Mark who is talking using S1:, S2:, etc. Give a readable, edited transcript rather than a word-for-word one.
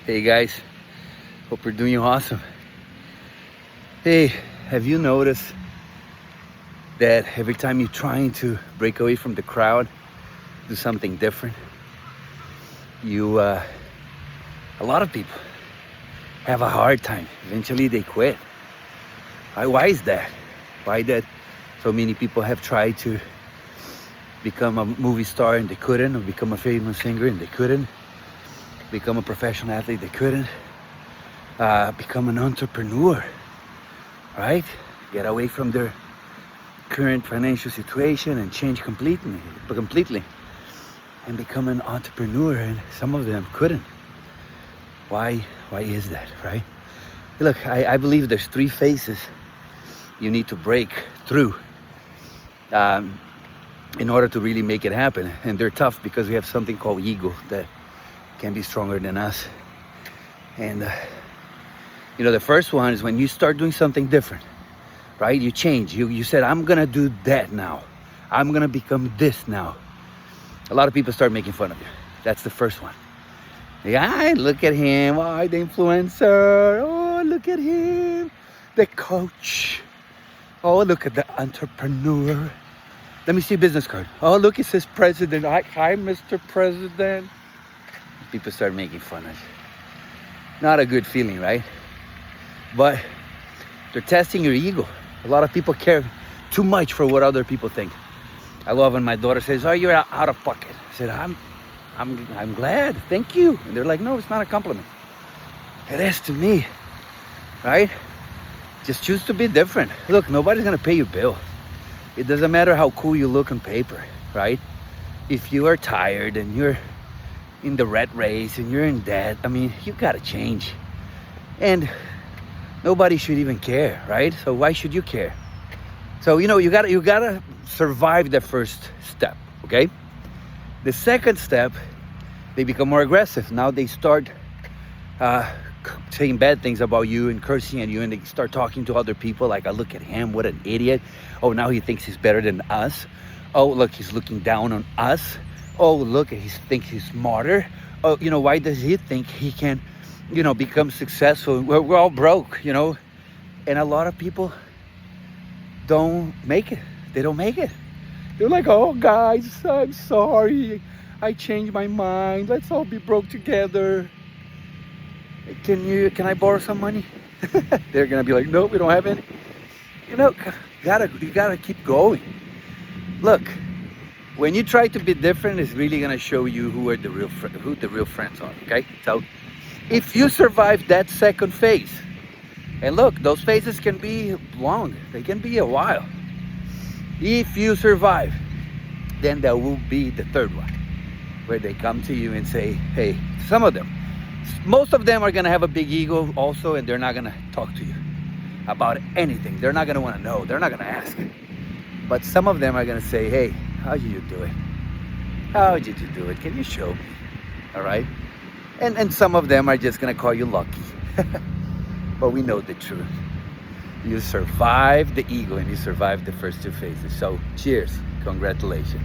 S1: Hey guys, hope you're doing awesome. Hey, have you noticed that every time you're trying to break away from the crowd, do something different, a lot of people have a hard time. Eventually they quit. Why is that? Why that so many people have tried to become a movie star and they couldn't, or become a famous singer and they couldn't, become a professional athlete, they couldn't, become an entrepreneur, right? Get away from their current financial situation and change completely, and become an entrepreneur, and some of them couldn't. Why is that, right? Look, I believe there's 3 phases you need to break through in order to really make it happen. And they're tough because we have something called ego that can be stronger than us. And the first one is when you start doing something different, right? You change. You said, I'm gonna do that now. I'm gonna become this now. A lot of people start making fun of you. That's the first one. Yeah, look at him. Oh, the influencer. Oh, look at him. The coach. Oh, look at the entrepreneur. Let me see a business card. Oh, look, it says president. Hi, Mr. President. People start making fun of you. Not a good feeling, right? But they're testing your ego. A lot of people care too much for what other people think. I love when my daughter says, "Oh, you're out of pocket." I said, I'm glad, thank you. And they're like, "No, it's not a compliment." It is to me, right? Just choose to be different. Look, nobody's gonna pay your bill. It doesn't matter how cool you look on paper, right? If you are tired and you're in the rat race and you're in debt, you gotta change. And nobody should even care, right? So why should you care? So you gotta survive the first step, okay? The second step, they become more aggressive. Now they start saying bad things about you and cursing at you, and they start talking to other people like, "Oh, look at him, what an idiot. Oh, now he thinks he's better than us. Oh, look, he's looking down on us. Oh, look, he thinks he's smarter. Oh, why does he think he can, become successful? We're all broke, And a lot of people don't make it. They don't make it. They're like, "Oh, guys, I'm sorry. I changed my mind. Let's all be broke together. Can I borrow some money?" They're gonna be like, "No, we don't have any." You gotta keep going. Look, when you try to be different, it's really gonna show you who the real friends are. Okay, so if you survive that second phase, and look, those phases can be long. They can be a while. If you survive, then there will be the third one, where they come to you and say, "Hey," most of them are gonna have a big ego also, and they're not gonna talk to you about anything. They're not gonna wanna know. They're not gonna ask. But some of them are gonna say, "Hey, how did you do it? How did you do it? Can you show me?" All right? And some of them are just gonna call you lucky. But we know the truth. You survived the ego and you survived the first 2 phases. So cheers, congratulations.